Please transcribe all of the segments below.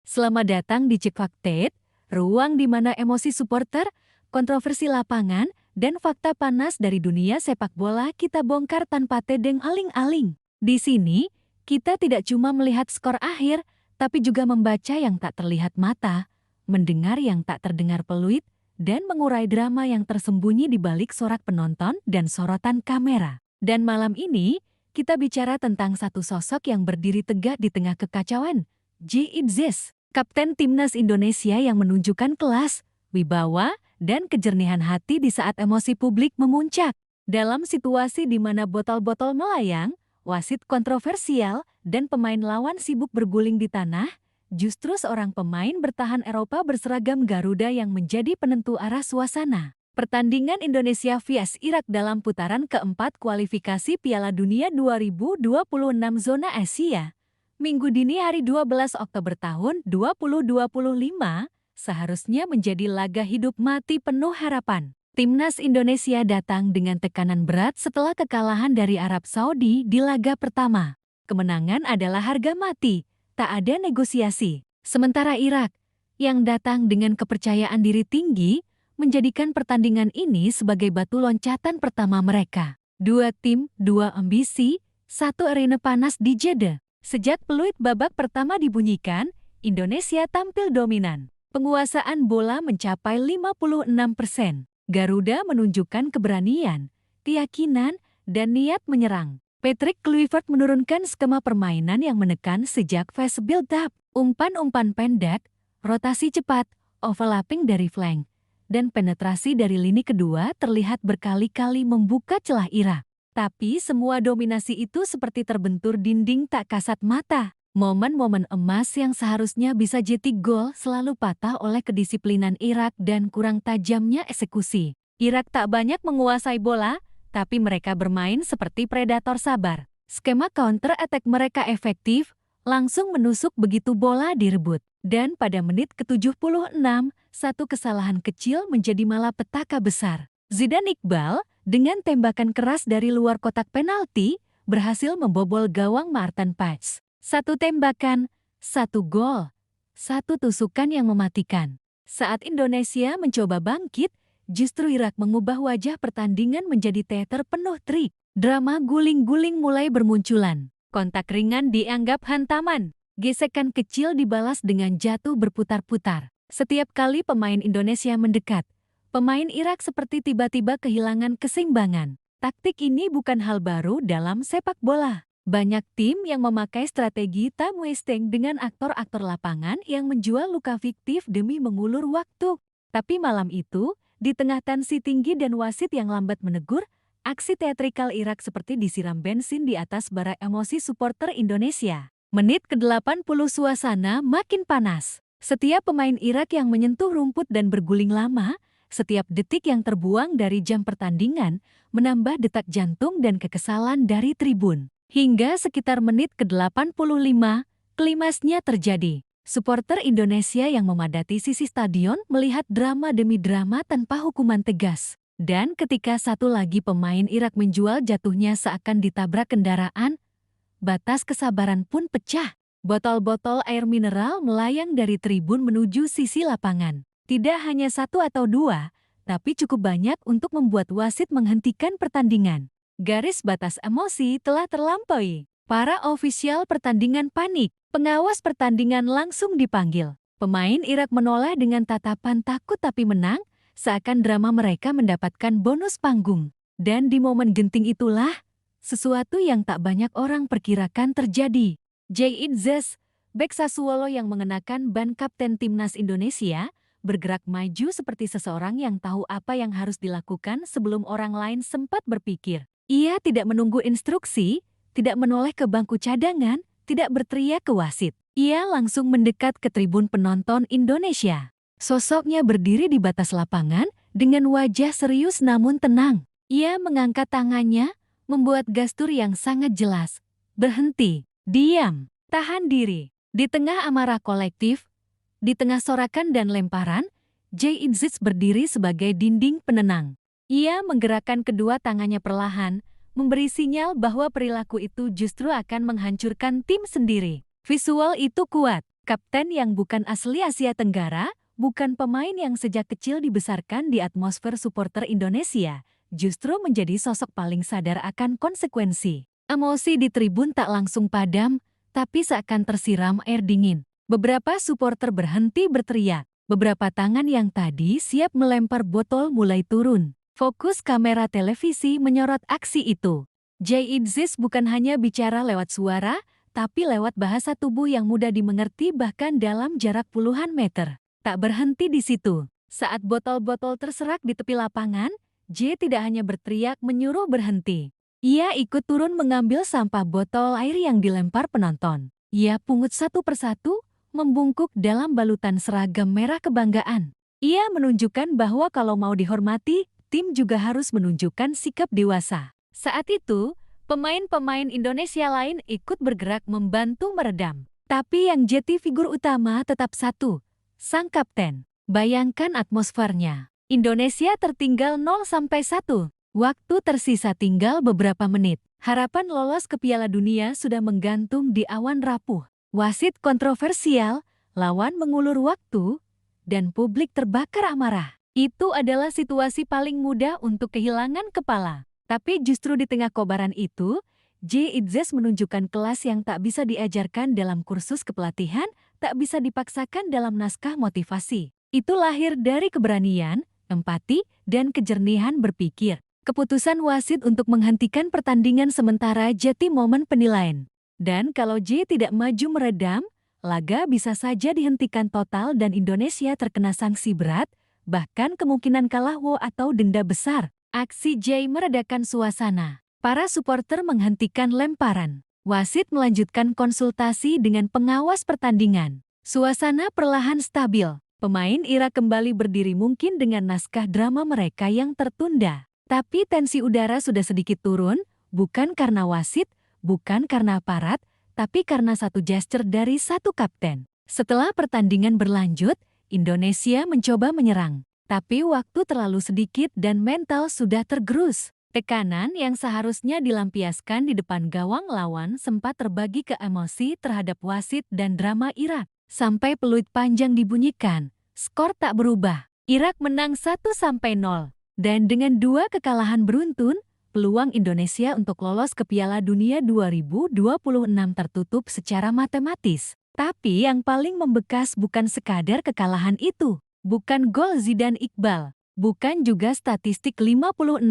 Selamat datang di Cekfakted, ruang di mana emosi supporter, kontroversi lapangan, dan fakta panas dari dunia sepak bola kita bongkar tanpa tedeng aling-aling. Di sini, kita tidak cuma melihat skor akhir, tapi juga membaca yang tak terlihat mata, mendengar yang tak terdengar peluit, dan mengurai drama yang tersembunyi di balik sorak penonton dan sorotan kamera. Dan malam ini, kita bicara tentang satu sosok yang berdiri tegak di tengah kekacauan, J.I. Zes, Kapten Timnas Indonesia yang menunjukkan kelas, wibawa, dan kejernihan hati di saat emosi publik memuncak. Dalam situasi di mana botol-botol melayang, wasit kontroversial, dan pemain lawan sibuk berguling di tanah, justru seorang pemain bertahan Eropa berseragam Garuda yang menjadi penentu arah suasana. Pertandingan Indonesia vs Irak dalam putaran keempat kualifikasi Piala Dunia 2026 zona Asia. Minggu dini hari 12 Oktober tahun 2025 seharusnya menjadi laga hidup mati penuh harapan. Timnas Indonesia datang dengan tekanan berat setelah kekalahan dari Arab Saudi di laga pertama. Kemenangan adalah harga mati, tak ada negosiasi. Sementara Irak, yang datang dengan kepercayaan diri tinggi, menjadikan pertandingan ini sebagai batu loncatan pertama mereka. Dua tim, dua ambisi, satu arena panas di Jeddah. Sejak peluit babak pertama dibunyikan, Indonesia tampil dominan. Penguasaan bola mencapai 56%. Garuda menunjukkan keberanian, keyakinan, dan niat menyerang. Patrick Kluivert menurunkan skema permainan yang menekan sejak fase build-up. Umpan-umpan pendek, rotasi cepat, overlapping dari flank, dan penetrasi dari lini kedua terlihat berkali-kali membuka celah Irak. Tapi semua dominasi itu seperti terbentur dinding tak kasat mata. Momen-momen emas yang seharusnya bisa jadi gol selalu patah oleh kedisiplinan Irak dan kurang tajamnya eksekusi. Irak tak banyak menguasai bola, tapi mereka bermain seperti predator sabar. Skema counter-attack mereka efektif, langsung menusuk begitu bola direbut. Dan pada menit ke-76, satu kesalahan kecil menjadi malapetaka besar. Zidane Iqbal, dengan tembakan keras dari luar kotak penalti, berhasil membobol gawang Maarten Paes. Satu tembakan, satu gol, satu tusukan yang mematikan. Saat Indonesia mencoba bangkit, justru Irak mengubah wajah pertandingan menjadi teater penuh trik. Drama guling-guling mulai bermunculan. Kontak ringan dianggap hantaman. Gesekan kecil dibalas dengan jatuh berputar-putar. Setiap kali pemain Indonesia mendekat, pemain Irak seperti tiba-tiba kehilangan keseimbangan. Taktik ini bukan hal baru dalam sepak bola. Banyak tim yang memakai strategi time wasting dengan aktor-aktor lapangan yang menjual luka fiktif demi mengulur waktu. Tapi malam itu, di tengah tensi tinggi dan wasit yang lambat menegur, aksi teatrikal Irak seperti disiram bensin di atas bara emosi supporter Indonesia. Menit ke-80 suasana makin panas. Setiap pemain Irak yang menyentuh rumput dan berguling lama, setiap detik yang terbuang dari jam pertandingan menambah detak jantung dan kekesalan dari tribun. Hingga sekitar menit ke-85, klimaksnya terjadi. Supporter Indonesia yang memadati sisi stadion melihat drama demi drama tanpa hukuman tegas. Dan ketika satu lagi pemain Irak menjual jatuhnya seakan ditabrak kendaraan, batas kesabaran pun pecah. Botol-botol air mineral melayang dari tribun menuju sisi lapangan. Tidak hanya satu atau dua, tapi cukup banyak untuk membuat wasit menghentikan pertandingan. Garis batas emosi telah terlampaui. Para ofisial pertandingan panik. Pengawas pertandingan langsung dipanggil. Pemain Irak menoleh dengan tatapan takut tapi menang, seakan drama mereka mendapatkan bonus panggung. Dan di momen genting itulah, sesuatu yang tak banyak orang perkirakan terjadi. J.I. Zes, bek Sassuolo yang mengenakan ban Kapten Timnas Indonesia, bergerak maju seperti seseorang yang tahu apa yang harus dilakukan sebelum orang lain sempat berpikir. Ia tidak menunggu instruksi, tidak menoleh ke bangku cadangan, tidak berteriak ke wasit. Ia langsung mendekat ke tribun penonton Indonesia. Sosoknya berdiri di batas lapangan dengan wajah serius namun tenang. Ia mengangkat tangannya, membuat gestur yang sangat jelas. Berhenti, diam, tahan diri. Di tengah amarah kolektif, di tengah sorakan dan lemparan, J.I. Zes berdiri sebagai dinding penenang. Ia menggerakkan kedua tangannya perlahan, memberi sinyal bahwa perilaku itu justru akan menghancurkan tim sendiri. Visual itu kuat. Kapten yang bukan asli Asia Tenggara, bukan pemain yang sejak kecil dibesarkan di atmosfer supporter Indonesia, justru menjadi sosok paling sadar akan konsekuensi. Emosi di tribun tak langsung padam, tapi seakan tersiram air dingin. Beberapa supporter berhenti berteriak. Beberapa tangan yang tadi siap melempar botol mulai turun. Fokus kamera televisi menyorot aksi itu. Jay Idzis bukan hanya bicara lewat suara, tapi lewat bahasa tubuh yang mudah dimengerti bahkan dalam jarak puluhan meter. Tak berhenti di situ. Saat botol-botol terserak di tepi lapangan, Jay tidak hanya berteriak menyuruh berhenti. Ia ikut turun mengambil sampah botol air yang dilempar penonton. Ia pungut satu persatu, membungkuk dalam balutan seragam merah kebanggaan. Ia menunjukkan bahwa kalau mau dihormati, tim juga harus menunjukkan sikap dewasa. Saat itu, pemain-pemain Indonesia lain ikut bergerak membantu meredam. Tapi yang jadi figur utama tetap satu, sang kapten. Bayangkan atmosfernya. Indonesia tertinggal 0-1. Waktu tersisa tinggal beberapa menit. Harapan lolos ke Piala Dunia sudah menggantung di awan rapuh. Wasit kontroversial, lawan mengulur waktu, dan publik terbakar amarah. Itu adalah situasi paling mudah untuk kehilangan kepala. Tapi justru di tengah kobaran itu, Jay Idzis menunjukkan kelas yang tak bisa diajarkan dalam kursus kepelatihan, tak bisa dipaksakan dalam naskah motivasi. Itu lahir dari keberanian, empati, dan kejernihan berpikir. Keputusan wasit untuk menghentikan pertandingan sementara jadi momen penilaian. Dan kalau Jay tidak maju meredam, laga bisa saja dihentikan total dan Indonesia terkena sanksi berat, bahkan kemungkinan kalah atau denda besar. Aksi Jay meredakan suasana. Para supporter menghentikan lemparan. Wasit melanjutkan konsultasi dengan pengawas pertandingan. Suasana perlahan stabil. Pemain Irak kembali berdiri mungkin dengan naskah drama mereka yang tertunda. Tapi tensi udara sudah sedikit turun, bukan karena wasit, bukan karena aparat, tapi karena satu gesture dari satu kapten. Setelah pertandingan berlanjut, Indonesia mencoba menyerang. Tapi waktu terlalu sedikit dan mental sudah tergerus. Tekanan yang seharusnya dilampiaskan di depan gawang lawan sempat terbagi ke emosi terhadap wasit dan drama Irak. Sampai peluit panjang dibunyikan, skor tak berubah. Irak menang 1-0. Dan dengan 2 kekalahan beruntun, peluang Indonesia untuk lolos ke Piala Dunia 2026 tertutup secara matematis. Tapi yang paling membekas bukan sekadar kekalahan itu. Bukan gol Zidane Iqbal. Bukan juga statistik 56%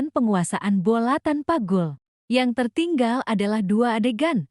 penguasaan bola tanpa gol. Yang tertinggal adalah 2 adegan.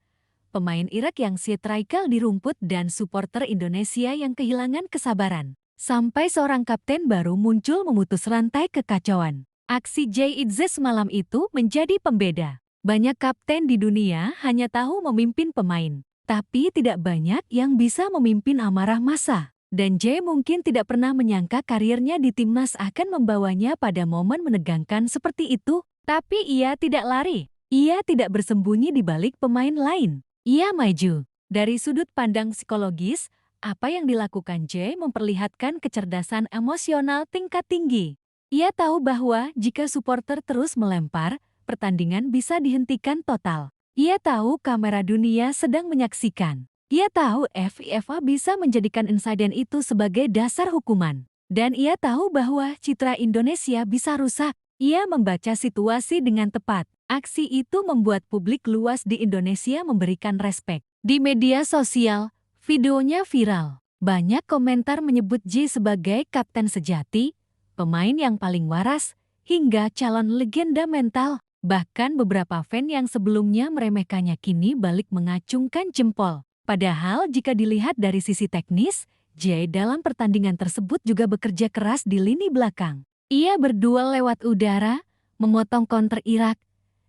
Pemain Irak yang striker di rumput dan supporter Indonesia yang kehilangan kesabaran. Sampai seorang kapten baru muncul memutus rantai kekacauan. Aksi Jay Idzis malam itu menjadi pembeda. Banyak kapten di dunia hanya tahu memimpin pemain, tapi tidak banyak yang bisa memimpin amarah massa. Dan Jay mungkin tidak pernah menyangka karirnya di timnas akan membawanya pada momen menegangkan seperti itu. Tapi ia tidak lari. Ia tidak bersembunyi di balik pemain lain. Ia maju. Dari sudut pandang psikologis, apa yang dilakukan Jay memperlihatkan kecerdasan emosional tingkat tinggi. Ia tahu bahwa jika supporter terus melempar, pertandingan bisa dihentikan total. Ia tahu kamera dunia sedang menyaksikan. Ia tahu FIFA bisa menjadikan insiden itu sebagai dasar hukuman. Dan ia tahu bahwa citra Indonesia bisa rusak. Ia membaca situasi dengan tepat. Aksi itu membuat publik luas di Indonesia memberikan respek. Di media sosial, videonya viral. Banyak komentar menyebut Jay sebagai kapten sejati, pemain yang paling waras, hingga calon legenda mental. Bahkan beberapa fan yang sebelumnya meremehkannya kini balik mengacungkan jempol. Padahal jika dilihat dari sisi teknis, Jay dalam pertandingan tersebut juga bekerja keras di lini belakang. Ia berduel lewat udara, memotong counter Irak,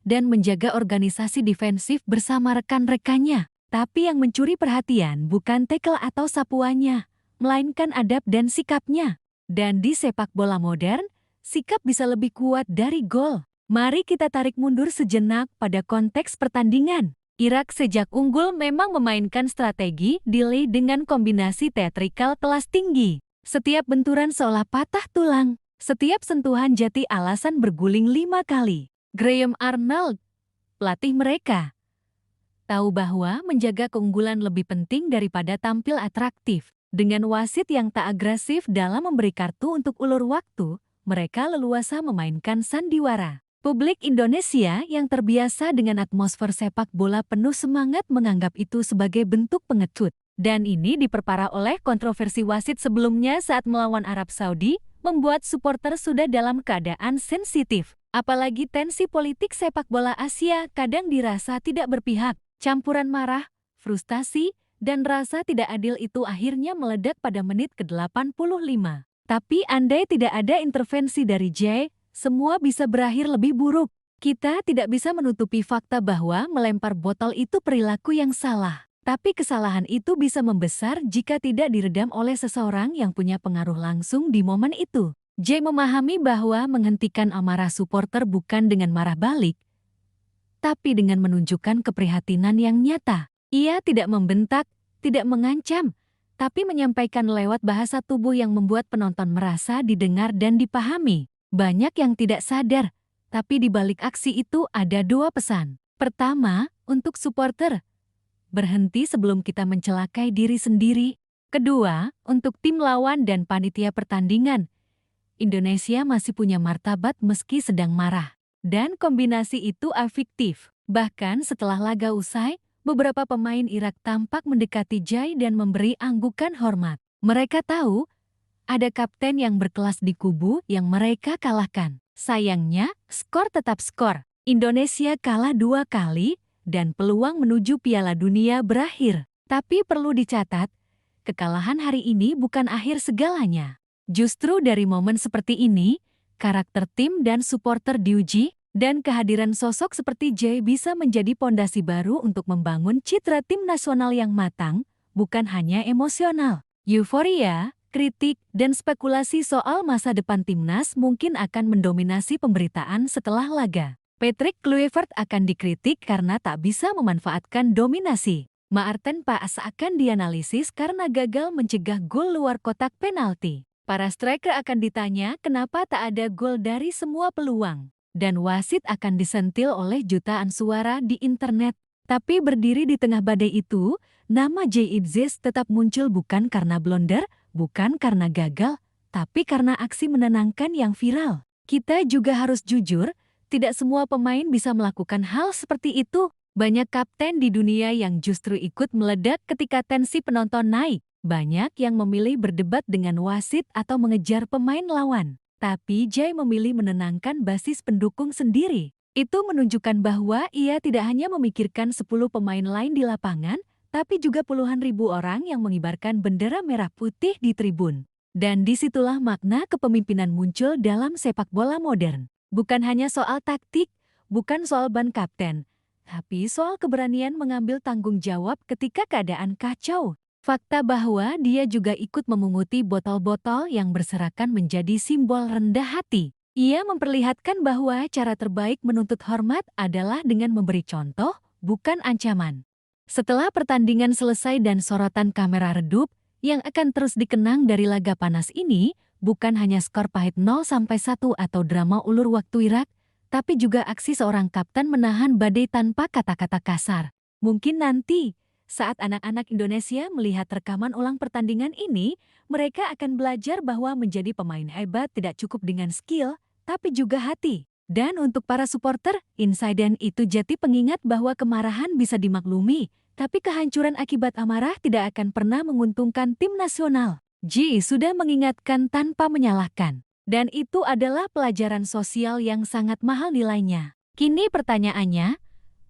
dan menjaga organisasi defensif bersama rekan-rekannya. Tapi yang mencuri perhatian bukan tackle atau sapuannya, melainkan adab dan sikapnya. Dan di sepak bola modern, sikap bisa lebih kuat dari gol. Mari kita tarik mundur sejenak pada konteks pertandingan. Irak sejak unggul memang memainkan strategi delay dengan kombinasi teatrikal kelas tinggi. Setiap benturan seolah patah tulang. Setiap sentuhan jadi alasan berguling 5 kali. Graham Arnold, pelatih mereka, tahu bahwa menjaga keunggulan lebih penting daripada tampil atraktif. Dengan wasit yang tak agresif dalam memberi kartu untuk ulur waktu, mereka leluasa memainkan sandiwara. Publik Indonesia yang terbiasa dengan atmosfer sepak bola penuh semangat menganggap itu sebagai bentuk pengecut. Dan ini diperparah oleh kontroversi wasit sebelumnya saat melawan Arab Saudi, membuat supporter sudah dalam keadaan sensitif. Apalagi tensi politik sepak bola Asia kadang dirasa tidak berpihak. Campuran marah, frustasi, dan rasa tidak adil itu akhirnya meledak pada menit ke-85. Tapi andai tidak ada intervensi dari Jay, semua bisa berakhir lebih buruk. Kita tidak bisa menutupi fakta bahwa melempar botol itu perilaku yang salah. Tapi kesalahan itu bisa membesar jika tidak diredam oleh seseorang yang punya pengaruh langsung di momen itu. Jay memahami bahwa menghentikan amarah supporter bukan dengan marah balik, tapi dengan menunjukkan keprihatinan yang nyata. Ia tidak membentak, tidak mengancam, tapi menyampaikan lewat bahasa tubuh yang membuat penonton merasa didengar dan dipahami. Banyak yang tidak sadar, tapi di balik aksi itu ada dua pesan. Pertama, untuk supporter, berhenti sebelum kita mencelakai diri sendiri. Kedua, untuk tim lawan dan panitia pertandingan, Indonesia masih punya martabat meski sedang marah. Dan kombinasi itu efektif. Bahkan setelah laga usai, beberapa pemain Irak tampak mendekati Jay dan memberi anggukan hormat. Mereka tahu ada kapten yang berkelas di kubu yang mereka kalahkan. Sayangnya, skor tetap skor. Indonesia kalah 2 kali dan peluang menuju Piala Dunia berakhir. Tapi perlu dicatat, kekalahan hari ini bukan akhir segalanya. Justru dari momen seperti ini, karakter tim dan supporter diuji, dan kehadiran sosok seperti Jay bisa menjadi pondasi baru untuk membangun citra tim nasional yang matang, bukan hanya emosional. Euforia, kritik, dan spekulasi soal masa depan timnas mungkin akan mendominasi pemberitaan setelah laga. Patrick Kluivert akan dikritik karena tak bisa memanfaatkan dominasi. Maarten Paes akan dianalisis karena gagal mencegah gol luar kotak penalti. Para striker akan ditanya kenapa tak ada gol dari semua peluang. Dan wasit akan disentil oleh jutaan suara di internet. Tapi berdiri di tengah badai itu, nama Jay Idzis tetap muncul bukan karena blunder, bukan karena gagal, tapi karena aksi menenangkan yang viral. Kita juga harus jujur, tidak semua pemain bisa melakukan hal seperti itu. Banyak kapten di dunia yang justru ikut meledak ketika tensi penonton naik. Banyak yang memilih berdebat dengan wasit atau mengejar pemain lawan. Tapi Jay memilih menenangkan basis pendukung sendiri. Itu menunjukkan bahwa ia tidak hanya memikirkan 10 pemain lain di lapangan, tapi juga puluhan ribu orang yang mengibarkan bendera merah putih di tribun. Dan disitulah makna kepemimpinan muncul dalam sepak bola modern. Bukan hanya soal taktik, bukan soal ban kapten, tapi soal keberanian mengambil tanggung jawab ketika keadaan kacau. Fakta bahwa dia juga ikut memunguti botol-botol yang berserakan menjadi simbol rendah hati. Ia memperlihatkan bahwa cara terbaik menuntut hormat adalah dengan memberi contoh, bukan ancaman. Setelah pertandingan selesai dan sorotan kamera redup, yang akan terus dikenang dari laga panas ini, bukan hanya skor pahit 0-1 atau drama ulur waktu Irak, tapi juga aksi seorang kapten menahan badai tanpa kata-kata kasar. Mungkin nanti, saat anak-anak Indonesia melihat rekaman ulang pertandingan ini, mereka akan belajar bahwa menjadi pemain hebat tidak cukup dengan skill, tapi juga hati. Dan untuk para supporter, insiden itu jadi pengingat bahwa kemarahan bisa dimaklumi, tapi kehancuran akibat amarah tidak akan pernah menguntungkan tim nasional. Ji sudah mengingatkan tanpa menyalahkan. Dan itu adalah pelajaran sosial yang sangat mahal nilainya. Kini pertanyaannya,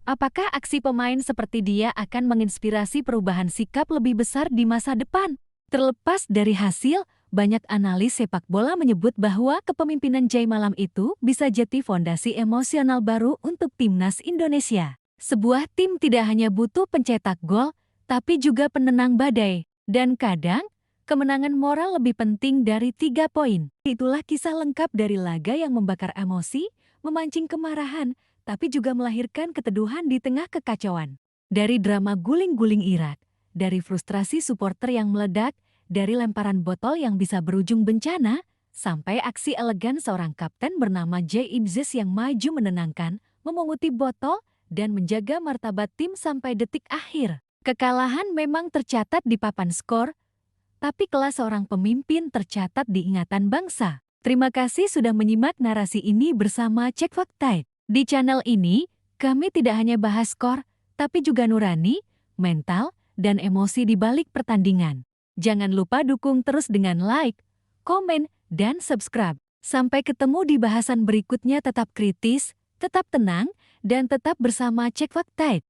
apakah aksi pemain seperti dia akan menginspirasi perubahan sikap lebih besar di masa depan? Terlepas dari hasil, banyak analis sepak bola menyebut bahwa kepemimpinan Jay malam itu bisa jadi fondasi emosional baru untuk timnas Indonesia. Sebuah tim tidak hanya butuh pencetak gol, tapi juga penenang badai. Dan kadang, kemenangan moral lebih penting dari 3 poin. Itulah kisah lengkap dari laga yang membakar emosi, memancing kemarahan, tapi juga melahirkan keteduhan di tengah kekacauan. Dari drama guling-guling Irak, dari frustrasi supporter yang meledak, dari lemparan botol yang bisa berujung bencana, sampai aksi elegan seorang kapten bernama Jay Idzis yang maju menenangkan, memunguti botol, dan menjaga martabat tim sampai detik akhir. Kekalahan memang tercatat di papan skor, tapi kelas seorang pemimpin tercatat di ingatan bangsa. Terima kasih sudah menyimak narasi ini bersama Cek Fakta. Di channel ini, kami tidak hanya bahas skor, tapi juga nurani, mental, dan emosi di balik pertandingan. Jangan lupa dukung terus dengan like, komen, dan subscribe. Sampai ketemu di bahasan berikutnya, tetap kritis, tetap tenang, dan tetap bersama Cek Fakta.